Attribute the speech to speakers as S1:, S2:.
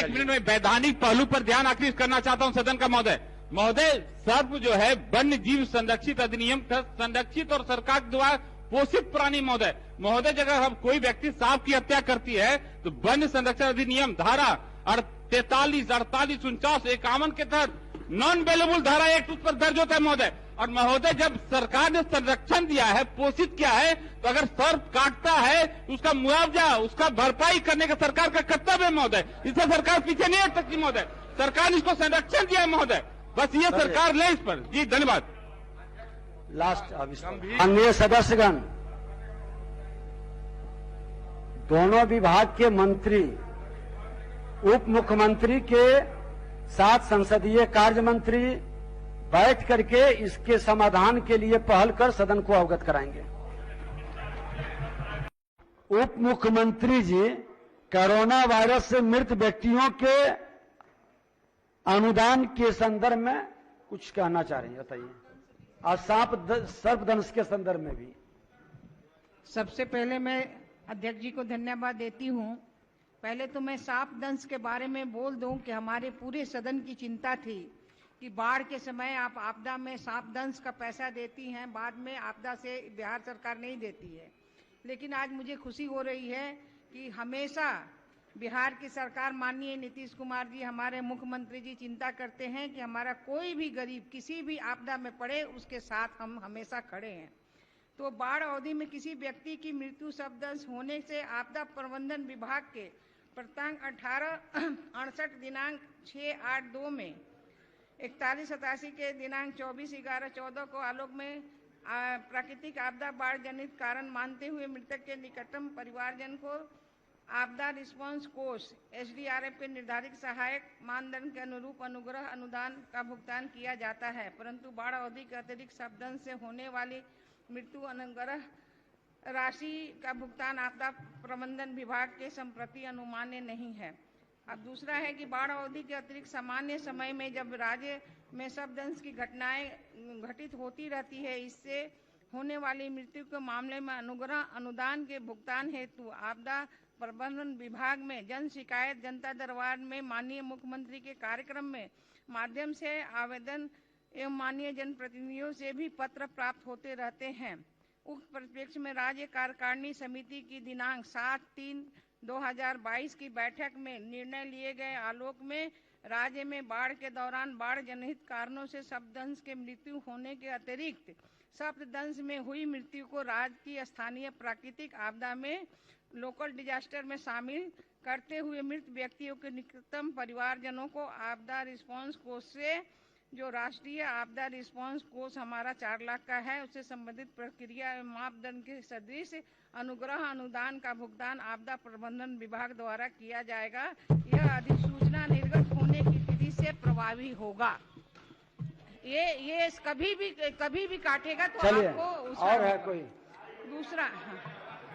S1: एक मिनट में वैधानिक पहलू पर ध्यान आकृष्ट करना चाहता हूं सदन का महोदय सर्प जो है वन्य जीव संरक्षित अधिनियम संरक्षित और सरकार द्वारा पोषित प्राणी महोदय अगर हम कोई व्यक्ति सांप की हत्या करती है तो वन्य संरक्षण अधिनियम धारा 43, 48, 49, 51 के तहत नॉन अवेलेबल धारा एक्ट उस पर दर्ज होता है महोदय। और महोदय जब सरकार ने संरक्षण दिया है, पोषित किया है, तो अगर सर्प काटता है तो उसका मुआवजा, उसका भरपाई करने का सरकार का कर्तव्य है महोदय। इससे सरकार पीछे नहीं हट सकती महोदय। सरकार ने इसको संरक्षण दिया है महोदय, बस ये सरकार ले इस पर। जी धन्यवाद।
S2: लास्ट माननीय सदस्यगण, दोनों विभाग के मंत्री, उप मुख्यमंत्री के साथ संसदीय कार्य मंत्री बैठ करके इसके समाधान के लिए पहल कर सदन को अवगत कराएंगे। उप मुख्यमंत्री जी कोरोना वायरस से मृत व्यक्तियों के अनुदान के संदर्भ में कुछ कहना चाह रहे हैं, बताइए। और सर्पदंश के संदर्भ में भी।
S3: सबसे पहले मैं अध्यक्ष जी को धन्यवाद देती हूं। पहले तो मैं सांप दंश के बारे में बोल दूं कि हमारे पूरे सदन की चिंता थी कि बाढ़ के समय आप आपदा में सांप दंश का पैसा देती हैं, बाद में आपदा से बिहार सरकार नहीं देती है। लेकिन आज मुझे खुशी हो रही है कि हमेशा बिहार की सरकार, माननीय नीतीश कुमार जी, हमारे मुख्यमंत्री जी चिंता करते हैं कि हमारा कोई भी गरीब किसी भी आपदा में पड़े उसके साथ हम हमेशा खड़े हैं। तो बाढ़ अवधि में किसी व्यक्ति की मृत्यु सर्पदंश होने से आपदा प्रबंधन विभाग के प्रतांक 1868 दिनांक 682 में 4187 के दिनांक 24/11/14 को आलोक में प्राकृतिक आपदा बाढ़ जनित कारण मानते हुए मृतक के निकटतम परिवारजन को आपदा रिस्पांस कोष SDRF के निर्धारित सहायक मानदंड के अनुरूप अनुग्रह अनुदान का भुगतान किया जाता है, परंतु बाढ़ अवधि के अतिरिक्त सर्पदंश से होने वाली मृत्यु अनुग्रह राशि का भुगतान आपदा प्रबंधन विभाग के संप्रति अनुमान्य नहीं है। अब दूसरा है कि बाढ़ अवधि के अतिरिक्त सामान्य समय में जब राज्य में सर्पदंश की घटनाएं घटित होती रहती है, इससे होने वाली मृत्यु के मामले में अनुग्रह अनुदान के भुगतान हेतु आपदा प्रबंधन विभाग में जन शिकायत जनता दरबार में माननीय मुख्यमंत्री के कार्यक्रम में माध्यम से आवेदन एवं माननीय जनप्रतिनिधियों से भी पत्र प्राप्त होते रहते हैं। उक्त परिप्रेक्ष्य में राज्य कार्यकारिणी समिति की दिनांक 7/3/2022 की बैठक में निर्णय लिए गए आलोक में राज्य में बाढ़ के दौरान बाढ़ जनित कारणों से सर्पदंश के मृत्यु होने के अतिरिक्त सर्पदंश में हुई मृत्यु को राज्य की स्थानीय प्राकृतिक आपदा में लोकल डिजास्टर में शामिल करते हुए मृत व्यक्तियों के निकटतम परिवारजनों को आपदा रिस्पांस कोष से, जो राष्ट्रीय आपदा रिस्पांस कोष हमारा 4 लाख का है, उससे संबंधित प्रक्रिया एवं मापदंड के सदृश अनुग्रह अनुदान का भुगतान आपदा प्रबंधन विभाग द्वारा किया जाएगा। यह अधिसूचना निर्गत होने की तिथि से प्रभावी होगा। ये कभी भी काटेगा तो आपको
S2: और है कोई
S3: दूसरा